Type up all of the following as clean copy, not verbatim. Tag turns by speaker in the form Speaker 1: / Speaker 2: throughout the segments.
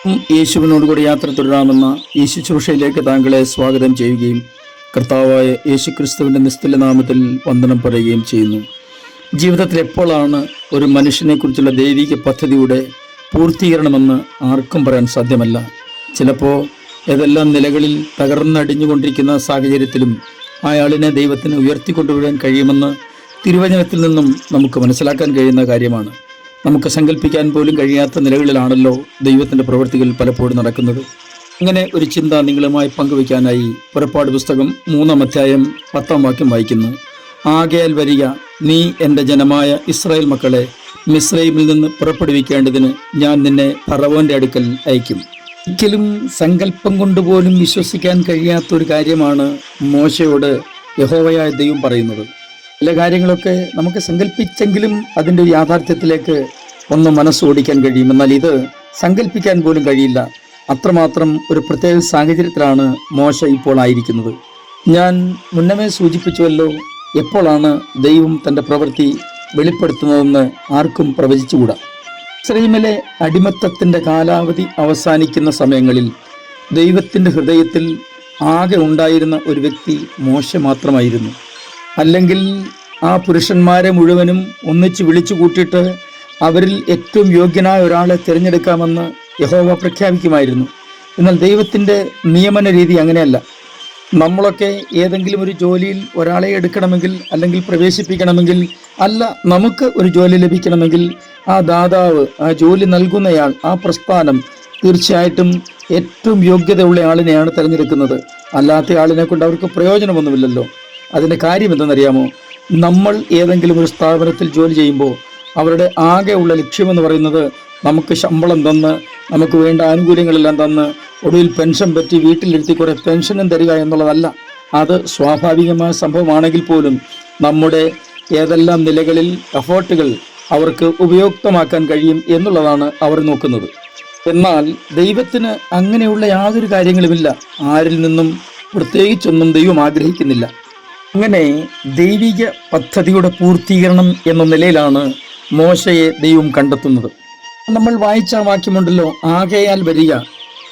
Speaker 1: യേശുവിനോടുകൂടി യാത്ര തുടരാമെന്ന ഈ ശുശ്രൂഷയിലേക്ക് താങ്കളെ സ്വാഗതം ചെയ്യുകയും കർത്താവായ യേശു ക്രിസ്തുവിൻ്റെ നിസ്തുല നാമത്തിൽ വന്ദനം പറയുകയും ചെയ്യുന്നു. ജീവിതത്തിൽ എപ്പോഴാണ് ഒരു മനുഷ്യനെക്കുറിച്ചുള്ള ദൈവിക പദ്ധതിയുടെ പൂർത്തീകരണമെന്ന് ആർക്കും പറയാൻ സാധ്യമല്ല. ചിലപ്പോൾ ഏതെല്ലാം നിലകളിൽ തകർന്നടിഞ്ഞുകൊണ്ടിരിക്കുന്ന സാഹചര്യത്തിലും അയാളിനെ ദൈവത്തിന് ഉയർത്തിക്കൊണ്ടുവരാൻ കഴിയുമെന്ന് തിരുവചനത്തിൽ നിന്നും നമുക്ക് മനസ്സിലാക്കാൻ കഴിയുന്ന കാര്യമാണ്. നമുക്ക് സങ്കല്പിക്കാൻ പോലും കഴിയാത്ത നിലകളിലാണല്ലോ ദൈവത്തിൻ്റെ പ്രവൃത്തികൾ പലപ്പോഴും നടക്കുന്നത്. ഇങ്ങനെ ഒരു ചിന്ത നിങ്ങളുമായി പങ്കുവയ്ക്കാനായി പുറപ്പാട് പുസ്തകം 3-ാം അധ്യായം 10-ാം വാക്യം വായിക്കുന്നു. ആകയാൽ വരിക, നീ എൻ്റെ ജനമായ ഇസ്രായേൽ മക്കളെ മിസ്രൈമിൽ നിന്ന് പുറപ്പെടുവിക്കേണ്ടതിന് ഞാൻ നിന്നെ ഫറവോൻ്റെ അടുക്കൽ അയക്കും. ഒരിക്കലും സങ്കല്പം കൊണ്ടുപോലും വിശ്വസിക്കാൻ കഴിയാത്തൊരു കാര്യമാണ് മോശയോട് യഹോവയായ ദൈവം പറയുന്നത്. ചില കാര്യങ്ങളൊക്കെ നമുക്ക് സങ്കല്പിച്ചെങ്കിലും അതിൻ്റെ ഒരു യാഥാർത്ഥ്യത്തിലേക്ക് ഒന്ന് മനസ്സോടിക്കാൻ കഴിയും. എന്നാൽ ഇത് സങ്കല്പിക്കാൻ പോലും കഴിയില്ല. അത്രമാത്രം ഒരു പ്രത്യേക സാഹചര്യത്തിലാണ് മോശ ഇപ്പോൾ ആയിരിക്കുന്നത്. ഞാൻ മുന്നമേ സൂചിപ്പിച്ചുവല്ലോ, എപ്പോഴാണ് ദൈവം തൻ്റെ പ്രവൃത്തി വെളിപ്പെടുത്തുന്നതെന്ന് ആർക്കും പ്രവചിച്ചുകൂടാ. ഇസ്രായേലിലെ അടിമത്തത്തിൻ്റെ കാലാവധി അവസാനിക്കുന്ന സമയങ്ങളിൽ ദൈവത്തിൻ്റെ ഹൃദയത്തിൽ ആകെ ഉണ്ടായിരുന്ന ഒരു വ്യക്തി മോശ മാത്രമായിരുന്നു. അല്ലെങ്കിൽ ആ പുരുഷന്മാരെ മുഴുവനും ഒന്നിച്ച് വിളിച്ചു കൂട്ടിയിട്ട് അവരിൽ ഏറ്റവും യോഗ്യനായ ഒരാളെ തിരഞ്ഞെടുക്കാമെന്ന് യഹോവ പ്രഖ്യാപിക്കുമായിരുന്നു. എന്നാൽ ദൈവത്തിൻ്റെ നിയമന രീതി അങ്ങനെയല്ല. നമ്മളൊക്കെ ഏതെങ്കിലും ഒരു ജോലിയിൽ ഒരാളെ എടുക്കണമെങ്കിൽ അല്ലെങ്കിൽ പ്രവേശിപ്പിക്കണമെങ്കിൽ, അല്ല നമുക്ക് ഒരു ജോലി ലഭിക്കണമെങ്കിൽ ആ ദാതാവ്, ആ ജോലി നൽകുന്നയാൾ, ആ പ്രസ്ഥാനം തീർച്ചയായിട്ടും ഏറ്റവും യോഗ്യതയുള്ള ആളിനെയാണ് തിരഞ്ഞെടുക്കുന്നത്. അല്ലാത്ത ആളിനെ കൊണ്ട് അവർക്ക് പ്രയോജനമൊന്നുമില്ലല്ലോ. അതിൻ്റെ കാര്യം എന്തെന്നറിയാമോ? നമ്മൾ ഏതെങ്കിലും ഒരു സ്ഥാപനത്തിൽ ജോലി ചെയ്യുമ്പോൾ അവരുടെ ആകെയുള്ള ലക്ഷ്യമെന്ന് പറയുന്നത് നമുക്ക് ശമ്പളം തന്ന്, നമുക്ക് വേണ്ട ആനുകൂല്യങ്ങളെല്ലാം തന്ന്, ഒടുവിൽ പെൻഷൻ പറ്റി വീട്ടിലിരുത്തി കുറേ പെൻഷനും തരിക എന്നുള്ളതല്ല. അത് സ്വാഭാവികമായ സംഭവമാണെങ്കിൽ പോലും നമ്മുടെ ഏതെല്ലാം നിലകളിൽ എഫേർട്ടുകൾ അവർക്ക് ഉപയുക്തമാക്കാൻ കഴിയും എന്നുള്ളതാണ് അവർ നോക്കുന്നത്. എന്നാൽ ദൈവത്തിന് അങ്ങനെയുള്ള യാതൊരു കാര്യങ്ങളുമില്ല. ആരിൽ നിന്നും പ്രത്യേകിച്ചൊന്നും ദൈവം ആഗ്രഹിക്കുന്നില്ല. അങ്ങനെ ദൈവിക പദ്ധതിയുടെ പൂർത്തീകരണം എന്ന നിലയിലാണ് മോശയെ ദൈവം കണ്ടെത്തുന്നത്. നമ്മൾ വായിച്ച വാക്യമുണ്ടല്ലോ, ആകയാൽ വരിക.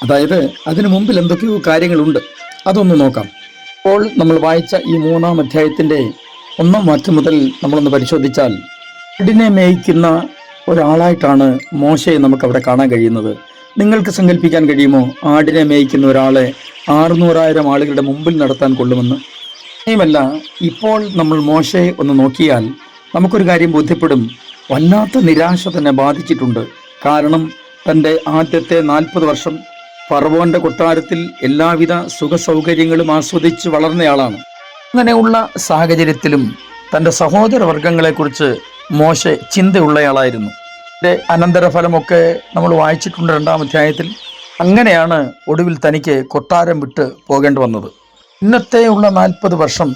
Speaker 1: അതായത് അതിനു മുമ്പിൽ എന്തൊക്കെയോ കാര്യങ്ങളുണ്ട്, അതൊന്ന് നോക്കാം. അപ്പോൾ നമ്മൾ വായിച്ച ഈ 3-ാം അധ്യായത്തിൻ്റെ 1-ാം വാക്യം മുതൽ നമ്മളൊന്ന് പരിശോധിച്ചാൽ, ആടിനെ മേയ്ക്കുന്ന ഒരാളായിട്ടാണ് മോശയെ നമുക്കവിടെ കാണാൻ കഴിയുന്നത്. നിങ്ങൾക്ക് സങ്കല്പിക്കാൻ കഴിയുമോ ആടിനെ മേയ്ക്കുന്ന ഒരാളെ 600,000 ആളുകളുടെ മുമ്പിൽ നടത്താൻ കൊള്ളുമെന്ന്? ല്ല, ഇപ്പോൾ നമ്മൾ മോശയെ ഒന്ന് നോക്കിയാൽ നമുക്കൊരു കാര്യം ബോധ്യപ്പെടും. വല്ലാത്ത നിരാശ തന്നെ ബാധിച്ചിട്ടുണ്ട്. കാരണം തൻ്റെ ആദ്യത്തെ 40 വർഷം ഫറവോന്റെ കൊട്ടാരത്തിൽ എല്ലാവിധ സുഖ സൗകര്യങ്ങളും ആസ്വദിച്ച് വളർന്നയാളാണ്. അങ്ങനെയുള്ള സാഹചര്യത്തിലും തൻ്റെ സഹോദരവർഗങ്ങളെക്കുറിച്ച് മോശ ചിന്തയുള്ളയാളായിരുന്നു. ഇതിൻ്റെ അനന്തരഫലമൊക്കെ നമ്മൾ വായിച്ചിട്ടുണ്ട് 2-ാം അധ്യായത്തിൽ. അങ്ങനെയാണ് ഒടുവിൽ തനിക്ക് കൊട്ടാരം വിട്ട് പോകേണ്ടി വന്നത്. ഇന്നത്തെയുള്ള 40 വർഷം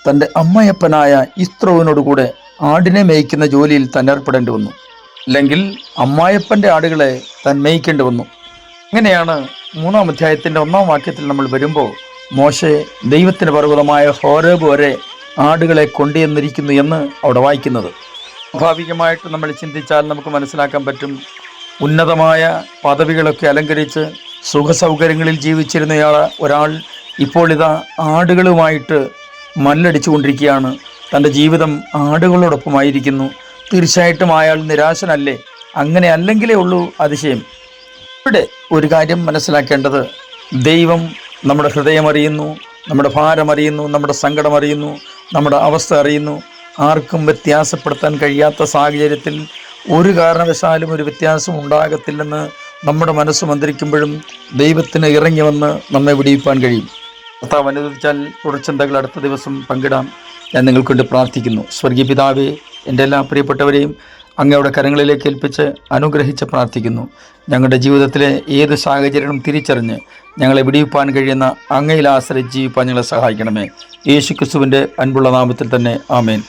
Speaker 1: തൻ്റെ അമ്മയപ്പനായ യിത്രോവിനോടുകൂടെ ആടിനെ മേയ്ക്കുന്ന ജോലിയിൽ താൻ ഏർപ്പെടേണ്ടി വന്നു. അല്ലെങ്കിൽ അമ്മായപ്പൻ്റെ ആടുകളെ താൻ മേയ്ക്കേണ്ടി വന്നു. അങ്ങനെയാണ് 3-ാം അധ്യായത്തിൻ്റെ 1-ാം വാക്യത്തിൽ നമ്മൾ വരുമ്പോൾ മോശെ ദൈവത്തിൻ്റെ പർവ്വതമായ ഹോരേബ് വരെ ആടുകളെ കൊണ്ടുവന്നിരിക്കുന്നു എന്ന് അവിടെ വായിക്കുന്നത്. സ്വാഭാവികമായിട്ട് നമ്മൾ ചിന്തിച്ചാൽ നമുക്ക് മനസ്സിലാക്കാൻ പറ്റും, ഉന്നതമായ പദവികളൊക്കെ അലങ്കരിച്ച് സുഖസൗകര്യങ്ങളിൽ ജീവിച്ചിരുന്ന ഒരാൾ ഇപ്പോൾ ഇതാ ആടുകളുമായിട്ട് മല്ലടിച്ചു കൊണ്ടിരിക്കുകയാണ്. തൻ്റെ ജീവിതം ആടുകളോടൊപ്പമായിരിക്കുന്നു. തീർച്ചയായിട്ടും അയാൾ നിരാശനല്ലേ? അങ്ങനെ അല്ലെങ്കിലേ ഉള്ളൂ അതിശയം. ഇവിടെ ഒരു കാര്യം മനസ്സിലാക്കേണ്ടത്, ദൈവം നമ്മുടെ ഹൃദയം അറിയുന്നു, നമ്മുടെ ഭാരം അറിയുന്നു, നമ്മുടെ സങ്കടം അറിയുന്നു, നമ്മുടെ അവസ്ഥ അറിയുന്നു. ആർക്കും വ്യത്യാസപ്പെടുത്താൻ കഴിയാത്ത സാഹചര്യത്തിൽ ഒരു കാരണവശാലും ഒരു വ്യത്യാസം ഉണ്ടാകത്തില്ലെന്ന് നമ്മുടെ മനസ്സ് മന്ത്രിക്കുമ്പോഴും ദൈവത്തിന് ഇറങ്ങി വന്ന് നമ്മെ വിടിയിപ്പാൻ കഴിയും. കർത്താവ് അനുവദിച്ചാൽ തുടർചിന്തകൾ അടുത്ത ദിവസം പങ്കിടാം. ഞാൻ നിങ്ങൾക്ക് വേണ്ടി പ്രാർത്ഥിക്കുന്നു. സ്വർഗീയ പിതാവേ, എൻ്റെ എല്ലാ പ്രിയപ്പെട്ടവരെയും അങ്ങയുടെ കരങ്ങളിലേക്ക് ഏൽപ്പിച്ച് അനുഗ്രഹിച്ച് പ്രാർത്ഥിക്കുന്നു. ഞങ്ങളുടെ ജീവിതത്തിലെ ഏത് സാഹചര്യവും തിരിച്ചറിഞ്ഞ് ഞങ്ങളെ വിടിയിപ്പാൻ കഴിയുന്ന അങ്ങയിൽ ആശ്രയിച്ച് ജീവിപ്പാൻ ഞങ്ങളെ സഹായിക്കണമേ. യേശു ക്രിസ്തുവിൻ്റെ അൻപുള്ള നാമത്തിൽ തന്നെ ആമേൻ.